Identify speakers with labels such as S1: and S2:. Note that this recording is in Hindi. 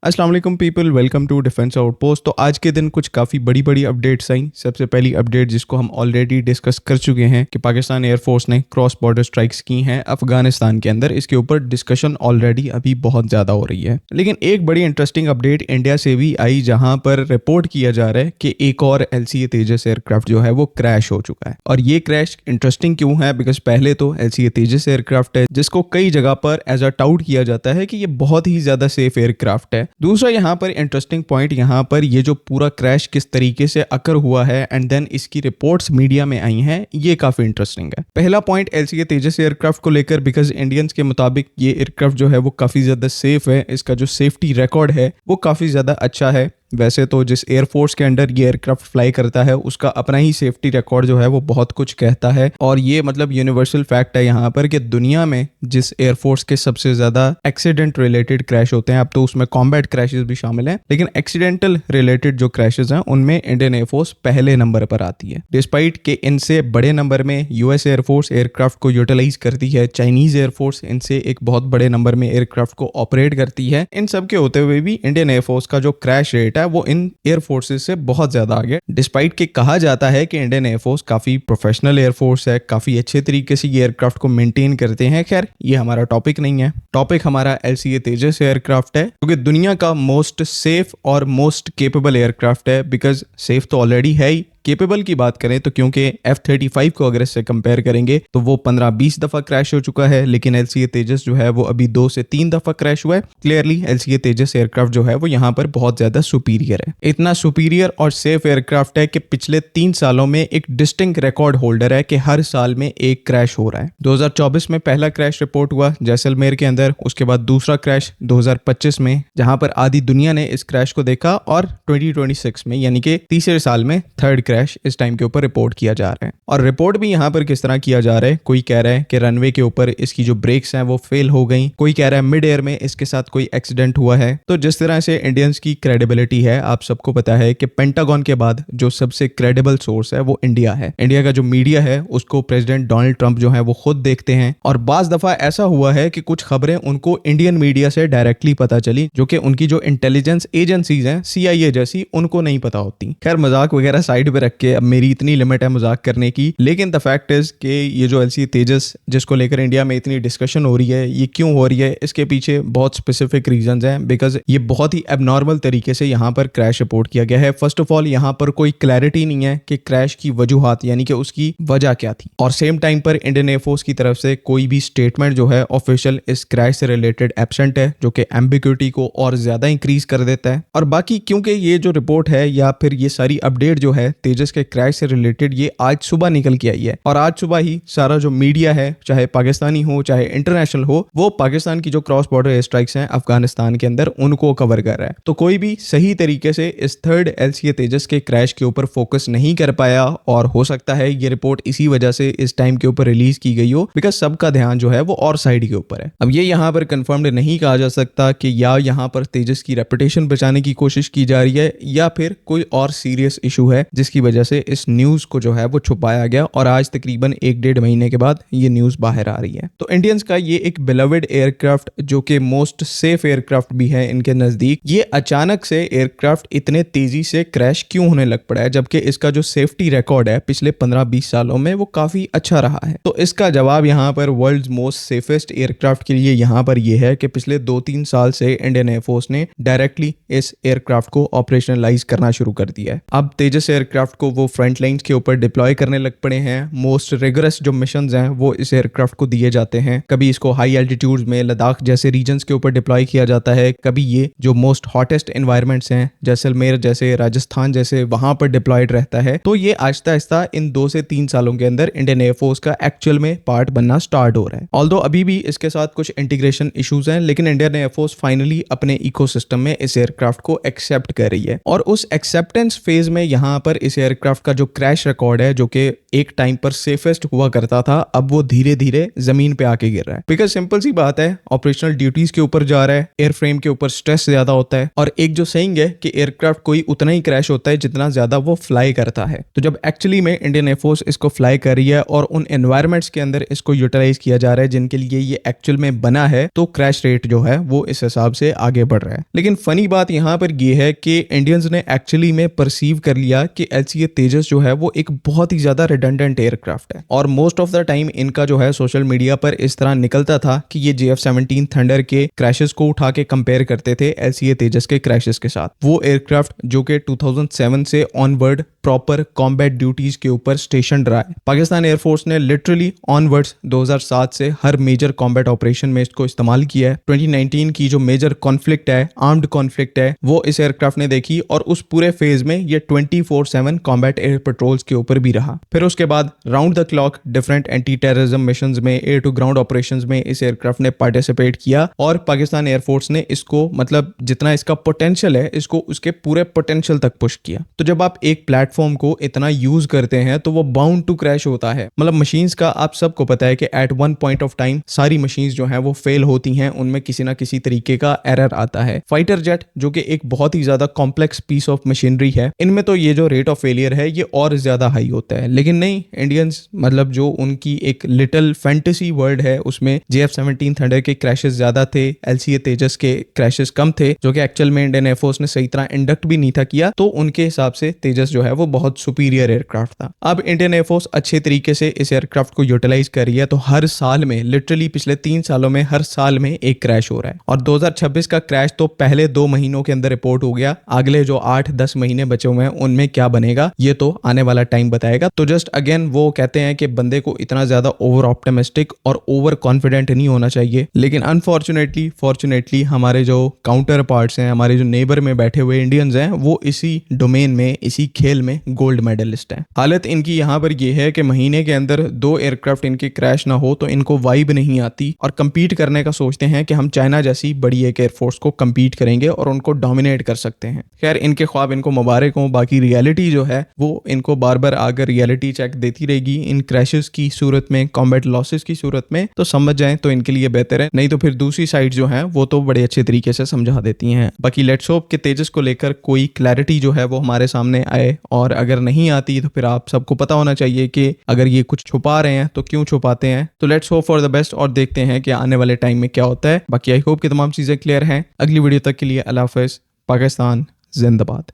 S1: अस्सलाम वालेकुम people, welcome to defence outpost. तो आज के दिन कुछ काफ़ी बड़ी बड़ी अपडेट्स आई। सबसे पहली अपडेट जिसको हम ऑलरेडी डिस्कस कर चुके हैं कि पाकिस्तान एयरफोर्स ने क्रॉस बॉर्डर स्ट्राइक्स की हैं अफगानिस्तान के अंदर। इसके ऊपर डिस्कशन ऑलरेडी अभी बहुत ज़्यादा हो रही है, लेकिन एक बड़ी इंटरेस्टिंग अपडेट इंडिया से भी आई जहां पर रिपोर्ट किया जा रहा है कि एक और LCA तेजस एयरक्राफ्ट जो है वो क्रैश हो चुका है। और ये क्रैश इंटरेस्टिंग क्यों है? बिकॉज पहले तो LCA तेजस एयरक्राफ्ट है जिसको कई जगह पर एज अ टाउट किया जाता है कि ये बहुत ही ज़्यादा सेफ एयरक्राफ्ट है। दूसरा यहाँ पर इंटरेस्टिंग पॉइंट, यहाँ पर ये जो पूरा क्रैश किस तरीके से अकर हुआ है एंड देन इसकी रिपोर्ट्स मीडिया में आई हैं, ये काफी इंटरेस्टिंग है। पहला पॉइंट LCA तेजस एयरक्राफ्ट को लेकर, बिकॉज इंडियंस के मुताबिक ये एयरक्राफ्ट जो है वो काफी ज्यादा सेफ है। इसका जो सेफ्टी रिकॉर्ड है वो काफी ज्यादा अच्छा है। वैसे तो जिस एयरफोर्स के अंडर ये एयरक्राफ्ट फ्लाई करता है उसका अपना ही सेफ्टी रिकॉर्ड जो है वो बहुत कुछ कहता है। और ये मतलब यूनिवर्सल फैक्ट है यहाँ पर कि दुनिया में जिस एयरफोर्स के सबसे ज्यादा एक्सीडेंट रिलेटेड क्रैश होते हैं, अब तो उसमें कॉम्बैट क्रैशेस भी शामिल हैं, लेकिन एक्सीडेंटल रिलेटेड जो क्रैशेस हैं उनमें इंडियन एयरफोर्स पहले नंबर पर आती है। डिस्पाइट कि इनसे बड़े नंबर में US एयरफोर्स एयरक्राफ्ट को यूटिलाइज करती है, चाइनीज एयरफोर्स इनसे एक बहुत बड़े नंबर में एयरक्राफ्ट को ऑपरेट करती है। इन सब के होते हुए भी इंडियन एयरफोर्स का जो क्रैश रेट है वो इन एयरफोर्सेस से बहुत ज्यादा आगे। डिस्पाइट कि कहा जाता है कि इंडियन एयरफोर्स काफी प्रोफेशनल एयरफोर्स है, काफी अच्छे तरीके से ये एयरक्राफ्ट को मेंटेन करते हैं। खैर ये हमारा टॉपिक नहीं है। टॉपिक हमारा LCA तेजस एयरक्राफ्ट है क्योंकि दुनिया का मोस्ट सेफ और मोस्ट केपेबल एयरक्राफ्ट है। बिकॉज सेफ तो ऑलरेडी है ही, केपेबल की बात करें तो क्योंकि F-35 को अगर इससे कंपेयर करेंगे तो वो 15-20 दफा क्रैश हो चुका है, लेकिन LCA तेजस जो है वो अभी 2 से 3 दफा क्रैश हुआ है। क्लियरली LCA तेजस एयरक्राफ्ट जो है वो यहाँ पर बहुत ज्यादा सुपीरियर है। इतना सुपीरियर और सेफ एयरक्राफ्ट है कि पिछले 3 सालों में एक डिस्टिंक्ट रिकॉर्ड होल्डर है कि हर साल में एक क्रैश हो रहा है। 2024 में पहला क्रैश रिपोर्ट हुआ जैसलमेर के अंदर, उसके बाद दूसरा क्रैश 2025 में जहां पर आधी दुनिया ने इस क्रैश को देखा, और 2026 में यानी कि तीसरे साल में थर्ड क्रैश इस टाइम के ऊपर रिपोर्ट किया जा रहा है। और रिपोर्ट भी यहाँ पर किस तरह किया जा रहा है, कोई कह रहा है कि रनवे के ऊपर इसकी जो ब्रेक्स हैं वो फेल हो गई, कोई कह रहा है मिड एयर में इसके साथ कोई एक्सीडेंट हुआ है। तो जिस तरह से इंडियंस की क्रेडिबिलिटी है, आप सबको पता है कि पेंटागन के बाद जो सबसे क्रेडिबल सोर्स है वो इंडिया है। इंडिया का जो मीडिया है उसको प्रेसिडेंट डोनाल्ड ट्रंप जो है वो खुद देखते हैं, और बाज दफा ऐसा हुआ है कि कुछ खबरें उनको इंडियन मीडिया से डायरेक्टली पता चली जो कि उनकी जो इंटेलिजेंस एजेंसीज हैं CIA जैसी उनको नहीं पता होती। खैर मजाक वगैरह साइड पे रख के, अब मेरी इतनी लिमिट है मजाक करने की, लेकिन द फैक्ट इज कि ये जो LCA तेजस जिसको लेकर इंडिया में इतनी डिस्कशन हो रही है, ये क्यों हो रही है, इसके पीछे बहुत स्पेसिफिक रीजंस हैं। बिकॉज ये बहुत ही एबनॉर्मल तरीके से यहाँ पर क्रैश रिपोर्ट किया गया है। फर्स्ट ऑफ ऑल यहाँ पर कोई क्लैरिटी नहीं है कि क्रैश की वजूहात यानी कि उसकी वजह क्या थी, और सेम टाइम पर इंडियन एयरफोर्स की तरफ से कोई भी स्टेटमेंट जो है ऑफिशियल इस क्रैश से रिलेटेड एब्सेंट है, जो कि एम्बिग्युइटी को और ज्यादा इंक्रीज कर देता है। और बाकी क्योंकि ये जो रिपोर्ट है या फिर ये सारी अपडेट जो है तेजस के क्रैश से रिलेटेड, ये आज सुबह निकल के आई है, और आज सुबह ही सारा जो मीडिया है, चाहे पाकिस्तानी हो चाहे इंटरनेशनल हो, वो पाकिस्तान की जो क्रॉस बॉर्डर एयर स्ट्राइक्स हैं अफगानिस्तान के अंदर उनको कवर कर रहा है। तो कोई भी सही तरीके से इस थर्ड LCA तेजस के क्रैश के ऊपर फोकस नहीं कर पाया, और हो सकता है ये रिपोर्ट इसी वजह से इस टाइम के ऊपर रिलीज की गई हो, बिकॉज सबका ध्यान जो है वो और साइड के ऊपर है। अब ये यहाँ पर कंफर्म्ड नहीं कहा जा सकता कि या यहाँ पर तेजस की रेपुटेशन बचाने की कोशिश की जा रही है या फिर कोई और सीरियस इशू है जिसकी वजह से इस न्यूज को जो है वो छुपाया गया, और आज तकरीबन 1-1.5 महीने के बाद ये न्यूज बाहर आ रही है। तो इंडियंस का ये एक बिलवेड एयरक्राफ्ट जो कि मोस्ट सेफ एयरक्राफ्ट भी है इनके नजदीक, ये अचानक से एयरक्राफ्ट इतने तेजी से क्रैश क्यों होने लग पड़ा है, जबकि इसका जो सेफ्टी रिकॉर्ड है पिछले 15-20 सालों में वो काफी अच्छा रहा है। तो इसका जवाब यहाँ पर वर्ल्ड मोस्ट सेफेस्ट एयरक्राफ्ट के लिए यहाँ पर यह है कि पिछले 2-3 साल से इंडियन एयरफोर्स ने डायरेक्टली इस एयरक्राफ्ट को ऑपरेशनलाइज करना शुरू कर दिया है। अब तेजस एयरक्राफ्ट को वो फ्रंट लाइंस के ऊपर डिप्लॉय करने लग पड़े हैं। मोस्ट रिगरस जो मिशंस हैं वो इस एयरक्राफ्ट को दिए जाते हैं। कभी इसको हाई एल्टीट्यूड्स में लद्दाख जैसे रीजन्स के ऊपर डिप्लॉय किया जाता है, कभी ये जो मोस्ट हॉटेस्ट एनवायरनमेंट्स हैं जैसलमेर जैसे, राजस्थान जैसे, वहां पर डिप्लॉयड रहता है। तो ये आहिस्ता आहिस्ता इन 2 से 3 सालों के अंदर इंडियन एयरफोर्स का एक्चुअल में पार्ट बनना स्टार्ट हो रहा है। ऑल्दो अभी भी इसके साथ कुछ इंटीग्रेशन इश्यूज हैं, लेकिन इंडियन एयरफोर्स फाइनली अपने इकोसिस्टम में इस एयरक्राफ्ट को एक्सेप्ट कर रही है, और उस एक्सेप्टेंस फेज में यहाँ पर इस एयरक्राफ्ट का जो क्रैश रिकॉर्ड है, जो कि एक टाइम पर सेफेस्ट हुआ करता था, अब वो धीरे धीरे जमीन पे आके गिर रहा है। बिकॉज सिंपल सी बात है, ऑपरेशनल ड्यूटीज के ऊपर जा रहा है, एयरफ्रेम के ऊपर स्ट्रेस ज्यादा होता है, और एक जो सेइंग है कि एयरक्राफ्ट कोई उतना ही क्रैश होता है जितना ज्यादा वो फ्लाई करता है। तो जब एक्चुअली में इंडियन एयरफोर्स इसको फ्लाई कर रही है और उन एनवायरमेंट्स के अंदर इसको यूटिलाइज किया जा रहा है जिनके लिए ये एक्चुअल में बना है, तो क्रैश रेट जो है वो इस हिसाब से आगे बढ़ रहा है। लेकिन फनी बात यहाँ पर ये है कि इंडियंस ने एक्चुअली में परसीव कर लिया कि LCA तेजस जो है वो एक बहुत ही ज्यादा रिडंडेंट एयरक्राफ्ट है, और मोस्ट ऑफ द टाइम इनका जो है सोशल मीडिया पर इस तरह निकलता था कि ये JF-17 थंडर के क्रैशेस को उठा के कंपेयर करते थे LCA तेजस के क्रैशेस के साथ। वो एयरक्राफ्ट जो कि 2007 से ऑनवर्ड प्रॉपर कॉम्बैट ड्यूटीज के ऊपर स्टेशन रहा है। पाकिस्तान एयरफोर्स ने लिटरली ऑनवर्ड्स 2007 से हर मेजर कॉम्बैट ऑपरेशन में इसको इस्तेमाल किया है। 2019 की जो मेजर कॉन्फ्लिक्ट है, आर्म्ड कॉन्फ्लिक्ट है, वो इस एयरक्राफ्ट ने देखी, और उस पूरे फेज में ये 24/7 कॉम्बैट एयर पेट्रोल्स के ऊपर भी रहा। फिर उसके बाद round the clock different anti terrorism missions में, एयर टू ग्राउंड ऑपरेशंस में इस एयरक्राफ्ट ने पार्टिसिपेट किया, और पाकिस्तान एयरफोर्स ने इसको मतलब जितना इसका पोटेंशियल है, इसको उसके पूरे पोटेंशियल तक पुश किया। तो जब आप एक प्लेटफॉर्म को इतना यूज करते हैं तो वो बाउंड टू क्रैश होता है। मतलब मशीन्स का आप सबको पता है कि at one point of time सारी मशीन्स जो हैं वो फेल होती हैं, उनमें किसी ना किसी तरीके का एरर आता है। फाइटर जेट जो कि एक बहुत ही ज्यादा कॉम्प्लेक्स पीस ऑफ मशीनरी है, इनमें तो ये जो रेट ऑफ फेलियर है ये और ज्यादा हाई होता है। लेकिन नहीं, इंडियंस मतलब जो उनकी एक लिटिल फैंटेसी वर्ल्ड है, उसमें JF-17 थंडर के क्रैशेस ज्यादा थे, LCA तेजस के क्रैशेस कम थे, जो कि एक्चुअल में इंडियन एयरफोर्स ने सही तरह इंडक्ट भी नहीं था किया, तो उनके हिसाब से तेजस जो है वो बहुत सुपीरियर एयरक्राफ्ट था। अब इंडियन एयरफोर्स अच्छे तरीके से इस एयरक्राफ्ट को यूटिलाइज कर रही है, तो हर साल में लिटरली पिछले 3 सालों में हर साल में एक क्रैश हो रहा है, और 2026 का क्रैश तो पहले 2 महीनों के अंदर रिपोर्ट हो गया। अगले जो 8-10 महीने बचे हुए हैं उनमें क्या बनेगा ये तो आने वाला टाइम बताएगा। तो जस्ट अगेन वो कहते हैं कि बंदे को इतना ज्यादा ओवर ऑप्टिमिस्टिक और ओवर कॉन्फिडेंट नहीं होना चाहिए। लेकिन अनफॉर्चुनेटली फॉर्चुनेटली हमारे जो काउंटर पार्ट्स हैं, हमारे जो नेबर में बैठे हुए इंडियंस हैं, वो इसी डोमेन में, इसी खेल में गोल्ड मेडलिस्ट हैं। हालत इनकी यहाँ पर ये है कि महीने के अंदर 2 एयरक्राफ्ट इनके क्रैश ना हो तो इनको वाइब नहीं आती, और कंपीट करने का सोचते हैं कि हम चाइना जैसी बड़ी एक एयरफोर्स को कंपीट करेंगे और उनको डोमिनेट कर सकते हैं। खैर, इनके ख्वाब इनको मुबारक हो, बाकी रियलिटी जो है वो इनको बार बार आकर रियलिटी चेक देती रहेगी इन क्रैशेस की सूरत में, कॉम्बैट लॉसेस की सूरत में। तो समझ जाएं तो इनके लिए बेहतर है, नहीं तो फिर दूसरी साइड जो है वो तो बड़े अच्छे तरीके से समझा देती हैं। बाकी लेट्स होप कि तेजस को लेकर कोई क्लैरिटी जो है वो हमारे सामने आए, और अगर नहीं आती तो फिर आप सबको पता होना चाहिए कि अगर ये कुछ छुपा रहे हैं तो क्यों छुपाते हैं। तो let's hope for the best, और देखते हैं कि आने वाले टाइम में क्या होता है। बाकी आई होप कि तमाम चीजें क्लियर हैं। अगली वीडियो तक के लिए अल्लाह हाफ़िज़। पाकिस्तान जिंदाबाद।